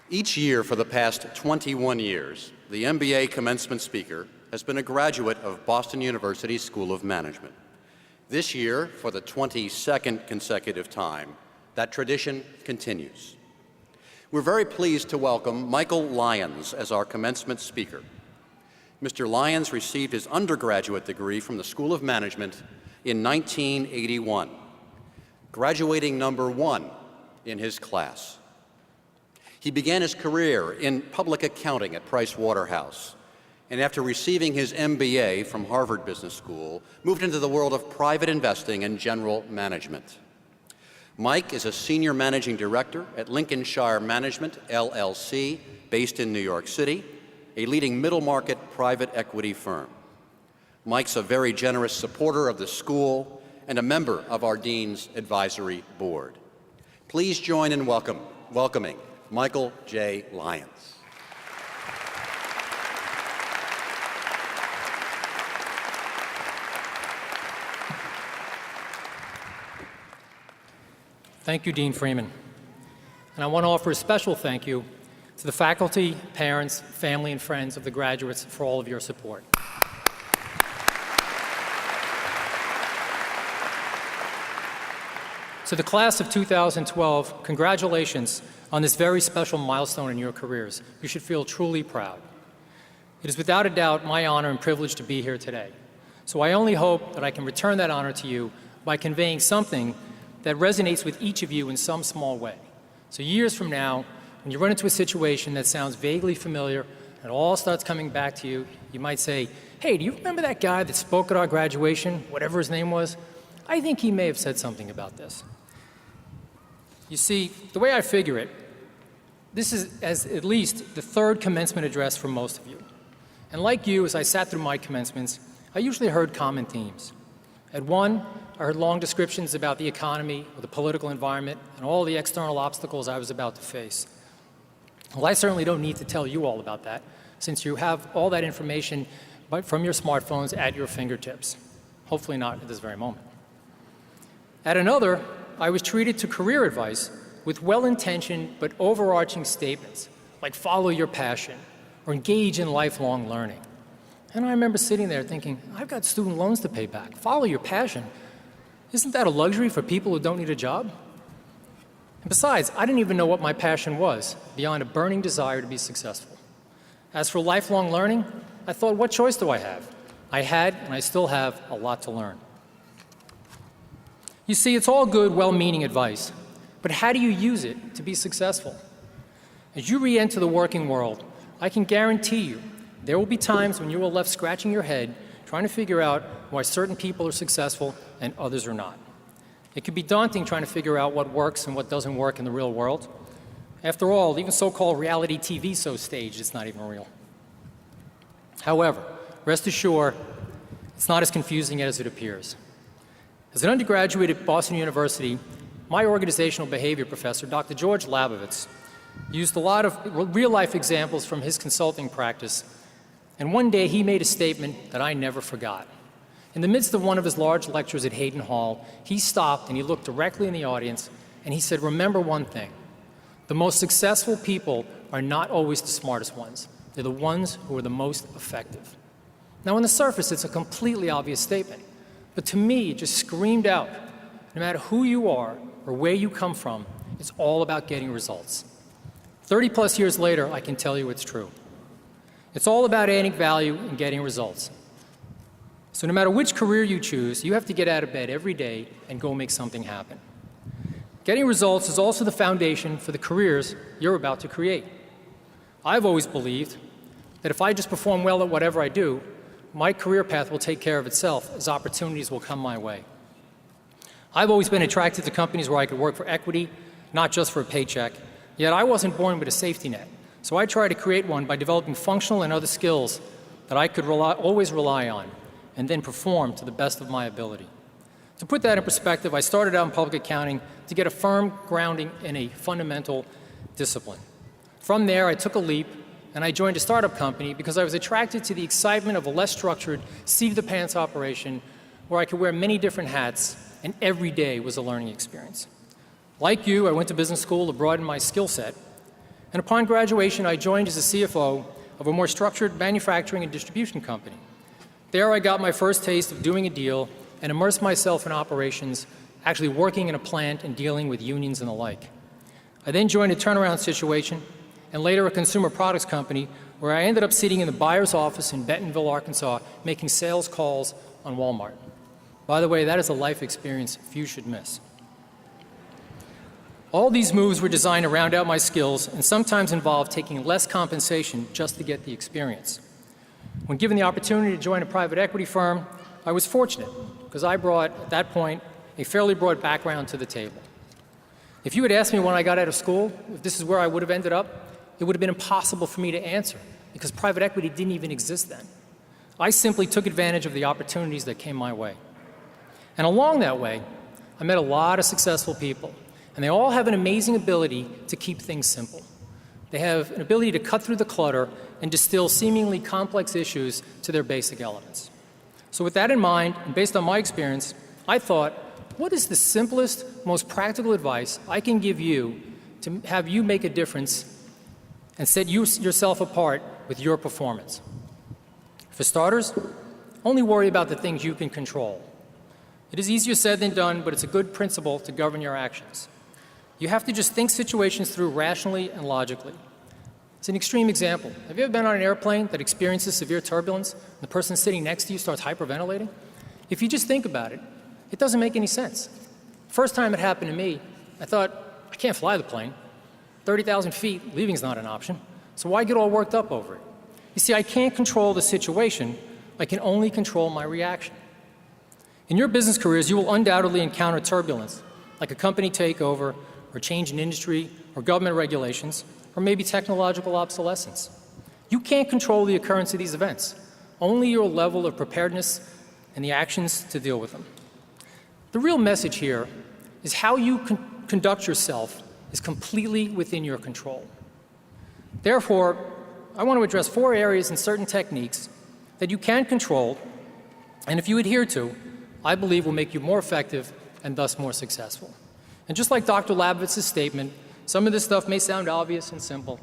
Each year for the past 21 years, the MBA commencement speaker has been a graduate of Boston University School of Management. This year, for the 22nd consecutive time, that tradition continues. We're very pleased to welcome Michael Lyons as our commencement speaker. Mr. Lyons received his undergraduate degree from the School of Management in 1981, graduating number 1 in his class. He began his career in public accounting at Price Waterhouse, and after receiving his MBA from Harvard Business School, moved into the world of private investing and general management. Mike is a senior managing director at Lincolnshire Management, LLC, based in New York City, a leading middle market private equity firm. Mike's a very generous supporter of the school and a member of our Dean's Advisory Board. Please join in welcoming Michael J. Lyons. Thank you, Dean Freeman. And I want to offer a special thank you to the faculty, parents, family, and friends of the graduates for all of your support. To the class of 2012, congratulations on this very special milestone in your careers. You should feel truly proud. It is without a doubt my honor and privilege to be here today. So I only hope that I can return that honor to you by conveying something that resonates with each of you in some small way. So years from now, when you run into a situation that sounds vaguely familiar and it all starts coming back to you, you might say, hey, do you remember that guy that spoke at our graduation, whatever his name was? I think he may have said something about this. You see, the way I figure it, this is as at least the third commencement address for most of you. And like you, as I sat through my commencements, I usually heard common themes. At one, I heard long descriptions about the economy or the political environment and all the external obstacles I was about to face. Well, I certainly don't need to tell you all about that, since you have all that information from your smartphones at your fingertips. Hopefully not at this very moment. At another, I was treated to career advice with well-intentioned but overarching statements like follow your passion or engage in lifelong learning. And I remember sitting there thinking, I've got student loans to pay back. Follow your passion. Isn't that a luxury for people who don't need a job? And besides, I didn't even know what my passion was beyond a burning desire to be successful. As for lifelong learning, I thought, what choice do I have? I had, and I still have, a lot to learn. You see, it's all good, well-meaning advice, but how do you use it to be successful? As you re-enter the working world, I can guarantee you there will be times when you are left scratching your head trying to figure out why certain people are successful and others are not. It can be daunting trying to figure out what works and what doesn't work in the real world. After all, even so-called reality TV is so staged, it's not even real. However, rest assured, it's not as confusing as it appears. As an undergraduate at Boston University, my organizational behavior professor, Dr. George Labovitz, used a lot of real-life examples from his consulting practice, and one day he made a statement that I never forgot. In the midst of one of his large lectures at Hayden Hall, he stopped and he looked directly in the audience and he said, remember one thing, the most successful people are not always the smartest ones. They're the ones who are the most effective. Now on the surface, it's a completely obvious statement. But to me, it just screamed out, no matter who you are or where you come from, it's all about getting results. 30+ years later, I can tell you it's true. It's all about adding value and getting results. So no matter which career you choose, you have to get out of bed every day and go make something happen. Getting results is also the foundation for the careers you're about to create. I've always believed that if I just perform well at whatever I do, my career path will take care of itself as opportunities will come my way. I've always been attracted to companies where I could work for equity, not just for a paycheck, yet I wasn't born with a safety net. So I tried to create one by developing functional and other skills that I could always rely on, and then perform to the best of my ability. To put that in perspective, I started out in public accounting to get a firm grounding in a fundamental discipline. From there, I took a leap and I joined a startup company because I was attracted to the excitement of a less structured, seat-of-the-pants operation where I could wear many different hats and every day was a learning experience. Like you, I went to business school to broaden my skill set, And upon graduation, I joined as a CFO of a more structured manufacturing and distribution company. There I got my first taste of doing a deal and immersed myself in operations, actually working in a plant and dealing with unions and the like. I then joined a turnaround situation and later a consumer products company where I ended up sitting in the buyer's office in Bentonville, Arkansas, making sales calls on Walmart. By the way, that is a life experience few should miss. All these moves were designed to round out my skills and sometimes involved taking less compensation just to get the experience. When given the opportunity to join a private equity firm, I was fortunate because I brought, at that point, a fairly broad background to the table. If you had asked me when I got out of school if this is where I would have ended up, it would have been impossible for me to answer because private equity didn't even exist then. I simply took advantage of the opportunities that came my way. And along that way, I met a lot of successful people, and they all have an amazing ability to keep things simple. They have an ability to cut through the clutter and distill seemingly complex issues to their basic elements. So with that in mind, and based on my experience, I thought, what is the simplest, most practical advice I can give you to have you make a difference and set yourself apart with your performance? For starters, only worry about the things you can control. It is easier said than done, but it's a good principle to govern your actions. You have to just think situations through rationally and logically. It's an extreme example. Have you ever been on an airplane that experiences severe turbulence and the person sitting next to you starts hyperventilating? If you just think about it, it doesn't make any sense. First time it happened to me, I thought, I can't fly the plane. 30,000 feet, leaving's not an option. So why get all worked up over it? You see, I can't control the situation. I can only control my reaction. In your business careers, you will undoubtedly encounter turbulence, like a company takeover, or change in industry, or government regulations, or maybe technological obsolescence. You can't control the occurrence of these events, only your level of preparedness and the actions to deal with them. The real message here is how you conduct yourself is completely within your control. Therefore, I want to address 4 areas and certain techniques that you can control, and if you adhere to, I believe will make you more effective and thus more successful. And just like Dr. Labovitz's statement, some of this stuff may sound obvious and simple.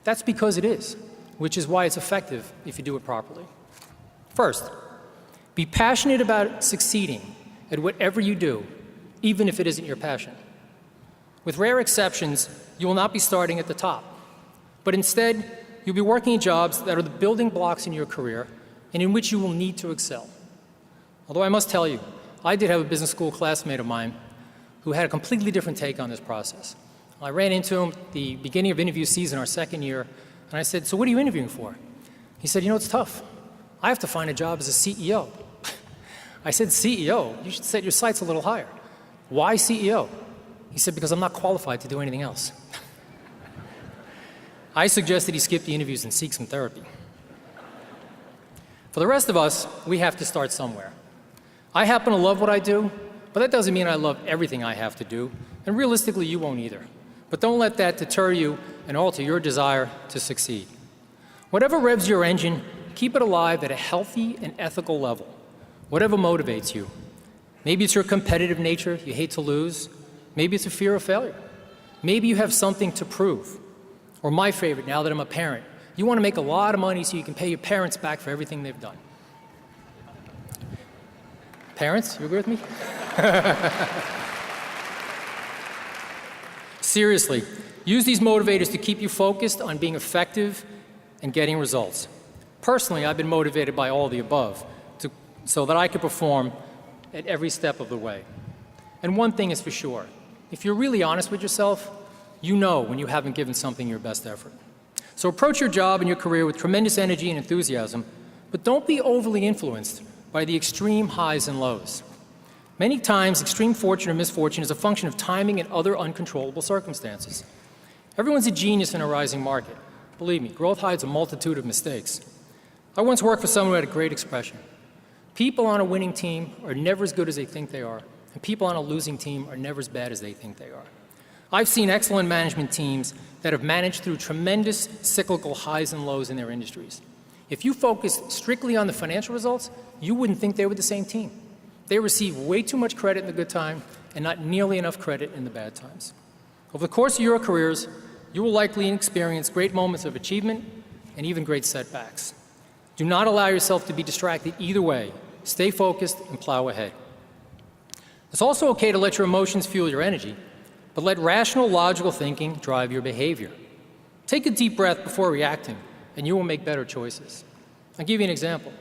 That's because it is, which is why it's effective if you do it properly. First, be passionate about succeeding at whatever you do, even if it isn't your passion. With rare exceptions, you will not be starting at the top, but instead, you'll be working in jobs that are the building blocks in your career and in which you will need to excel. Although I must tell you, I did have a business school classmate of mine who had a completely different take on this process. I ran into him at the beginning of interview season, our second year, and I said, so what are you interviewing for? He said, you know, it's tough. I have to find a job as a CEO. I said, CEO? You should set your sights a little higher. Why CEO? He said, because I'm not qualified to do anything else. I suggested he skip the interviews and seek some therapy. For the rest of us, we have to start somewhere. I happen to love what I do, but that doesn't mean I love everything I have to do, and realistically, you won't either. But don't let that deter you and alter your desire to succeed. Whatever revs your engine, keep it alive at a healthy and ethical level. Whatever motivates you. Maybe it's your competitive nature, you hate to lose. Maybe it's a fear of failure. Maybe you have something to prove. Or my favorite, now that I'm a parent, you want to make a lot of money so you can pay your parents back for everything they've done. Parents, you agree with me? Seriously, use these motivators to keep you focused on being effective and getting results. Personally, I've been motivated by all the above so that I can perform at every step of the way. And one thing is for sure, if you're really honest with yourself, you know when you haven't given something your best effort. So approach your job and your career with tremendous energy and enthusiasm, but don't be overly influenced by the extreme highs and lows. Many times, extreme fortune or misfortune is a function of timing and other uncontrollable circumstances. Everyone's a genius in a rising market. Believe me, growth hides a multitude of mistakes. I once worked for someone who had a great expression. People on a winning team are never as good as they think they are, and people on a losing team are never as bad as they think they are. I've seen excellent management teams that have managed through tremendous cyclical highs and lows in their industries. If you focused strictly on the financial results, you wouldn't think they were the same team. They receive way too much credit in the good time and not nearly enough credit in the bad times. Over the course of your careers, you will likely experience great moments of achievement and even great setbacks. Do not allow yourself to be distracted either way. Stay focused and plow ahead. It's also okay to let your emotions fuel your energy, but let rational, logical thinking drive your behavior. Take a deep breath before reacting, and you will make better choices. I'll give you an example.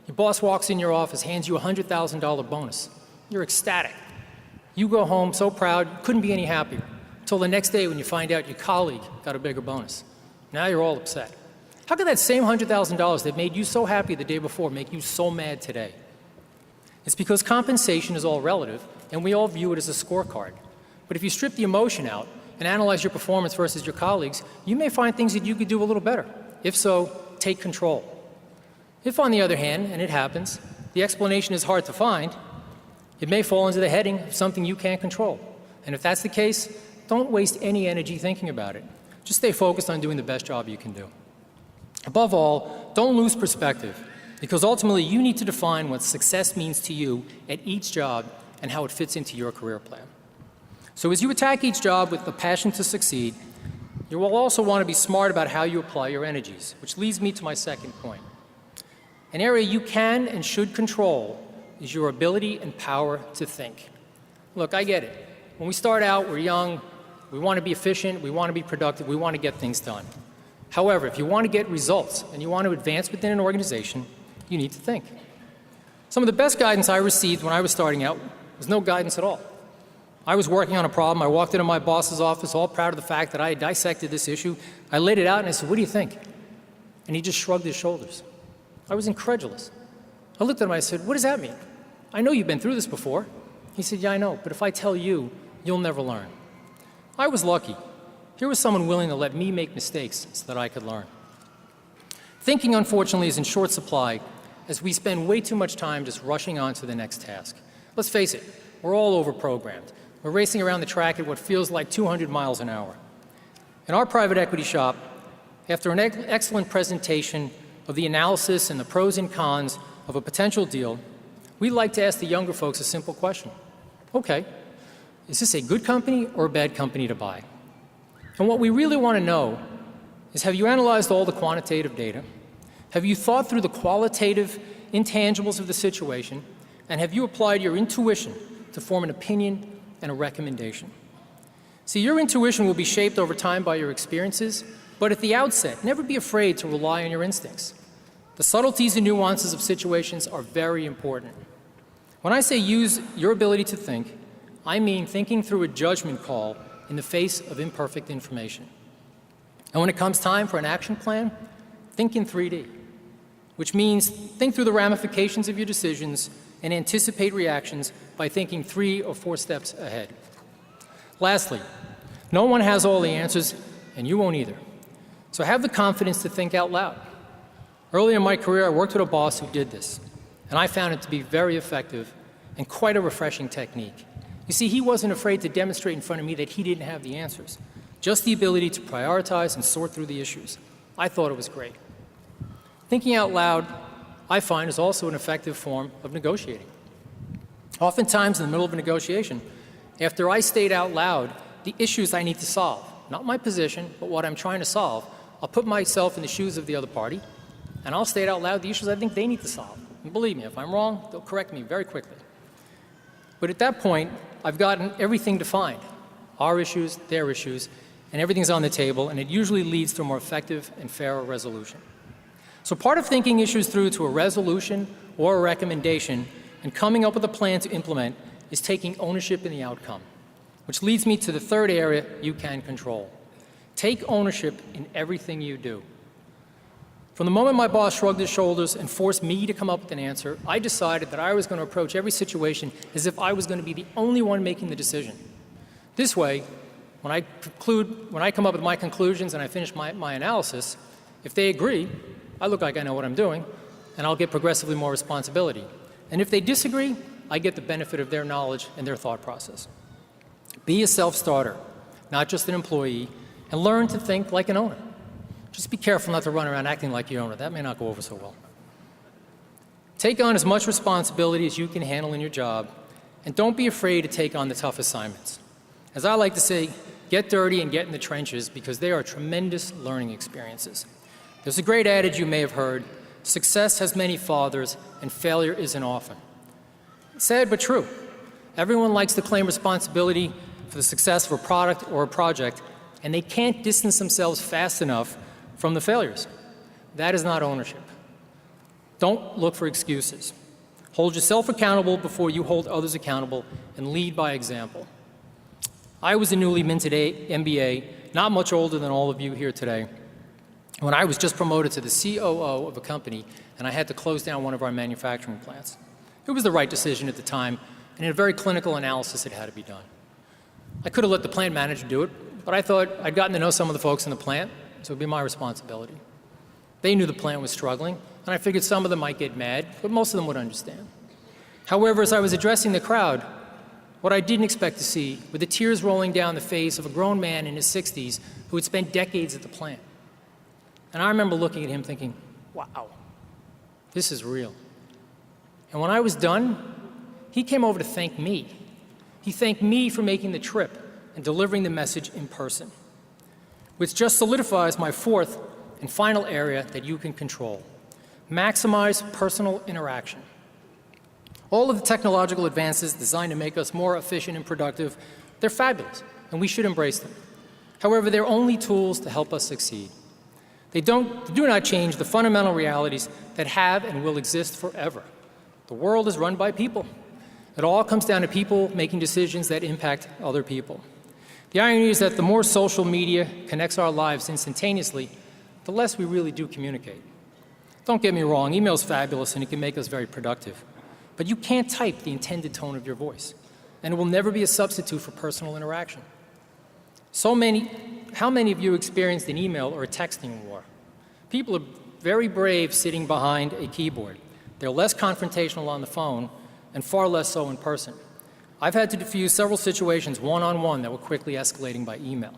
Your boss walks in your office, hands you a $100,000 bonus. You're ecstatic. You go home so proud, you couldn't be any happier, until the next day when you find out your colleague got a bigger bonus. Now you're all upset. How could that same $100,000 that made you so happy the day before make you so mad today? It's because compensation is all relative, and we all view it as a scorecard. But if you strip the emotion out and analyze your performance versus your colleagues, you may find things that you could do a little better. If so, take control. If, on the other hand, and it happens, the explanation is hard to find, it may fall into the heading of something you can't control. And if that's the case, don't waste any energy thinking about it. Just stay focused on doing the best job you can do. Above all, don't lose perspective, because ultimately you need to define what success means to you at each job and how it fits into your career plan. So as you attack each job with the passion to succeed, you will also want to be smart about how you apply your energies, which leads me to my second point. An area you can and should control is your ability and power to think. Look, I get it. When we start out, we're young, we want to be efficient, we want to be productive, we want to get things done. However, if you want to get results and you want to advance within an organization, you need to think. Some of the best guidance I received when I was starting out was no guidance at all. I was working on a problem. I walked into my boss's office all proud of the fact that I had dissected this issue. I laid it out and I said, "What do you think?" And he just shrugged his shoulders. I was incredulous. I looked at him and I said, "What does that mean? I know you've been through this before." He said, "Yeah, I know, but if I tell you, you'll never learn." I was lucky. Here was someone willing to let me make mistakes so that I could learn. Thinking, unfortunately, is in short supply as we spend way too much time just rushing on to the next task. Let's face it, we're all overprogrammed. We're racing around the track at what feels like 200 miles an hour. In our private equity shop, after an excellent presentation of the analysis and the pros and cons of a potential deal, we like to ask the younger folks a simple question. Okay, is this a good company or a bad company to buy? And what we really want to know is, have you analyzed all the quantitative data? Have you thought through the qualitative intangibles of the situation? And have you applied your intuition to form an opinion and a recommendation? See, your intuition will be shaped over time by your experiences, but at the outset, never be afraid to rely on your instincts. The subtleties and nuances of situations are very important. When I say use your ability to think, I mean thinking through a judgment call in the face of imperfect information. And when it comes time for an action plan, think in 3D, which means think through the ramifications of your decisions and anticipate reactions by thinking 3 or 4 steps ahead. Lastly, no one has all the answers, and you won't either. So have the confidence to think out loud. Early in my career, I worked with a boss who did this, and I found it to be very effective and quite a refreshing technique. You see, he wasn't afraid to demonstrate in front of me that he didn't have the answers, just the ability to prioritize and sort through the issues. I thought it was great. Thinking out loud, I find, is also an effective form of negotiating. Oftentimes, in the middle of a negotiation, after I state out loud the issues I need to solve, not my position, but what I'm trying to solve, I'll put myself in the shoes of the other party, and I'll state out loud the issues I think they need to solve. And believe me, if I'm wrong, they'll correct me very quickly. But at that point, I've gotten everything defined, our issues, their issues, and everything's on the table, and it usually leads to a more effective and fairer resolution. So part of thinking issues through to a resolution or a recommendation and coming up with a plan to implement is taking ownership in the outcome, which leads me to the third area you can control. Take ownership in everything you do. From the moment my boss shrugged his shoulders and forced me to come up with an answer, I decided that I was going to approach every situation as if I was going to be the only one making the decision. This way, when I come up with my conclusions and I finish my analysis, if they agree, I look like I know what I'm doing, and I'll get progressively more responsibility. And if they disagree, I get the benefit of their knowledge and their thought process. Be a self-starter, not just an employee, and learn to think like an owner. Just be careful not to run around acting like your owner. That may not go over so well. Take on as much responsibility as you can handle in your job, and don't be afraid to take on the tough assignments. As I like to say, get dirty and get in the trenches because they are tremendous learning experiences. There's a great adage you may have heard: success has many fathers and failure isn't often. Sad but true. Everyone likes to claim responsibility for the success of a product or a project, and they can't distance themselves fast enough from the failures. That is not ownership. Don't look for excuses. Hold yourself accountable before you hold others accountable, and lead by example. I was a newly minted MBA, not much older than all of you here today, when I was just promoted to the COO of a company, and I had to close down one of our manufacturing plants. It was the right decision at the time, and in a very clinical analysis, it had to be done. I could have let the plant manager do it, but I thought I'd gotten to know some of the folks in the plant, so it would be my responsibility. They knew the plant was struggling, and I figured some of them might get mad, but most of them would understand. However, as I was addressing the crowd, what I didn't expect to see were the tears rolling down the face of a grown man in his 60s who had spent decades at the plant. And I remember looking at him thinking, wow, this is real. And when I was done, he came over to thank me. He thanked me for making the trip and delivering the message in person, which just solidifies my fourth and final area that you can control: maximize personal interaction. All of the technological advances designed to make us more efficient and productive, they're fabulous, and we should embrace them. However, they're only tools to help us succeed. They do not change the fundamental realities that have and will exist forever. The world is run by people. It all comes down to people making decisions that impact other people. The irony is that the more social media connects our lives instantaneously, the less we really do communicate. Don't get me wrong, email's fabulous and it can make us very productive. But you can't type the intended tone of your voice, and it will never be a substitute for personal interaction. How many of you experienced an email or a texting war? People are very brave sitting behind a keyboard. They're less confrontational on the phone and far less so in person. I've had to diffuse several situations one-on-one that were quickly escalating by email.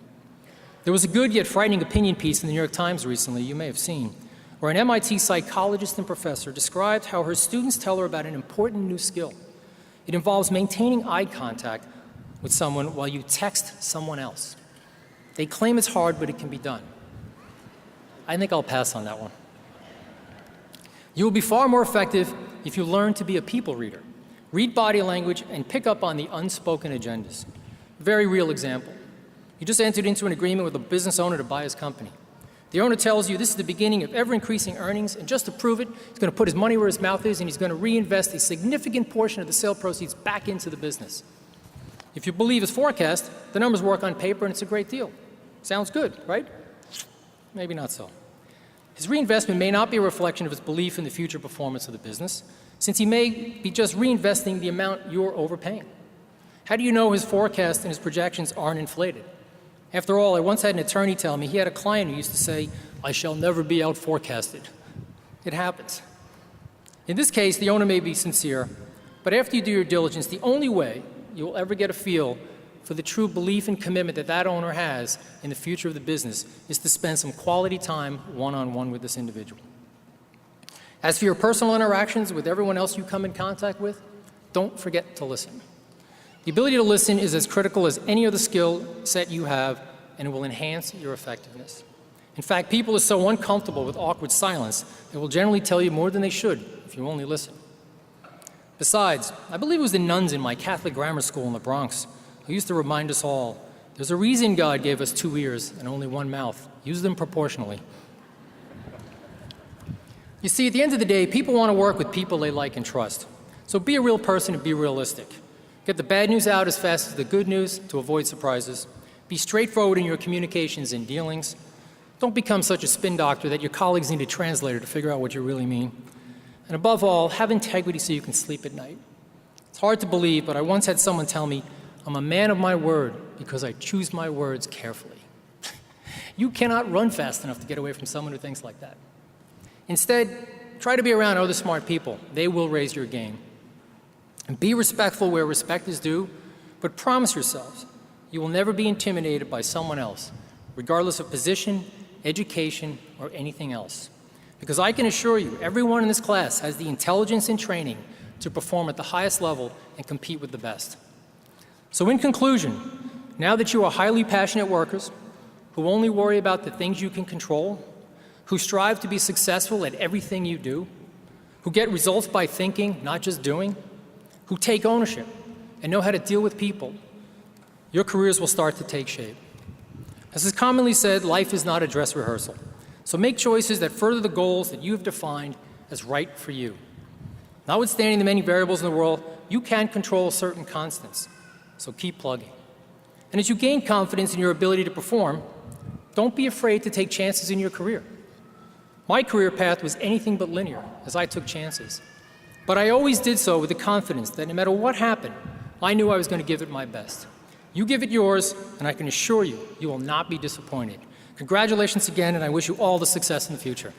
There was a good yet frightening opinion piece in the New York Times recently, you may have seen, where an MIT psychologist and professor described how her students tell her about an important new skill. It involves maintaining eye contact with someone while you text someone else. They claim it's hard, but it can be done. I think I'll pass on that one. You will be far more effective if you learn to be a people reader. Read body language and pick up on the unspoken agendas. Very real example. You just entered into an agreement with a business owner to buy his company. The owner tells you this is the beginning of ever-increasing earnings, and just to prove it, he's going to put his money where his mouth is, and he's going to reinvest a significant portion of the sale proceeds back into the business. If you believe his forecast, the numbers work on paper, and it's a great deal. Sounds good, right? Maybe not so. His reinvestment may not be a reflection of his belief in the future performance of the business, since he may be just reinvesting the amount you're overpaying. How do you know his forecast and his projections aren't inflated? After all, I once had an attorney tell me he had a client who used to say, "I shall never be out-forecasted." It happens. In this case, the owner may be sincere, but after you do your diligence, the only way you will ever get a feel for the true belief and commitment that that owner has in the future of the business is to spend some quality time one-on-one with this individual. As for your personal interactions with everyone else you come in contact with, don't forget to listen. The ability to listen is as critical as any other skill set you have, and it will enhance your effectiveness. In fact, people are so uncomfortable with awkward silence, they will generally tell you more than they should if you only listen. Besides, I believe it was the nuns in my Catholic grammar school in the Bronx who used to remind us all, there's a reason God gave us 2 ears and only 1 mouth. Use them proportionally. You see, at the end of the day, people want to work with people they like and trust. So be a real person and be realistic. Get the bad news out as fast as the good news to avoid surprises. Be straightforward in your communications and dealings. Don't become such a spin doctor that your colleagues need a translator to figure out what you really mean. And above all, have integrity so you can sleep at night. It's hard to believe, but I once had someone tell me, I'm a man of my word because I choose my words carefully. You cannot run fast enough to get away from someone who thinks like that. Instead, try to be around other smart people. They will raise your game. And be respectful where respect is due, but promise yourselves you will never be intimidated by someone else, regardless of position, education, or anything else. Because I can assure you, everyone in this class has the intelligence and training to perform at the highest level and compete with the best. So in conclusion, Now that you are highly passionate workers who only worry about the things you can control, who strive to be successful at everything you do, who get results by thinking, not just doing, who take ownership and know how to deal with people, your careers will start to take shape. As is commonly said, life is not a dress rehearsal. So make choices that further the goals that you have defined as right for you. Notwithstanding the many variables in the world, you can control certain constants. So keep plugging. And as you gain confidence in your ability to perform, don't be afraid to take chances in your career. My career path was anything but linear, as I took chances. But I always did so with the confidence that no matter what happened, I knew I was going to give it my best. You give it yours, and I can assure you, you will not be disappointed. Congratulations again, and I wish you all the success in the future.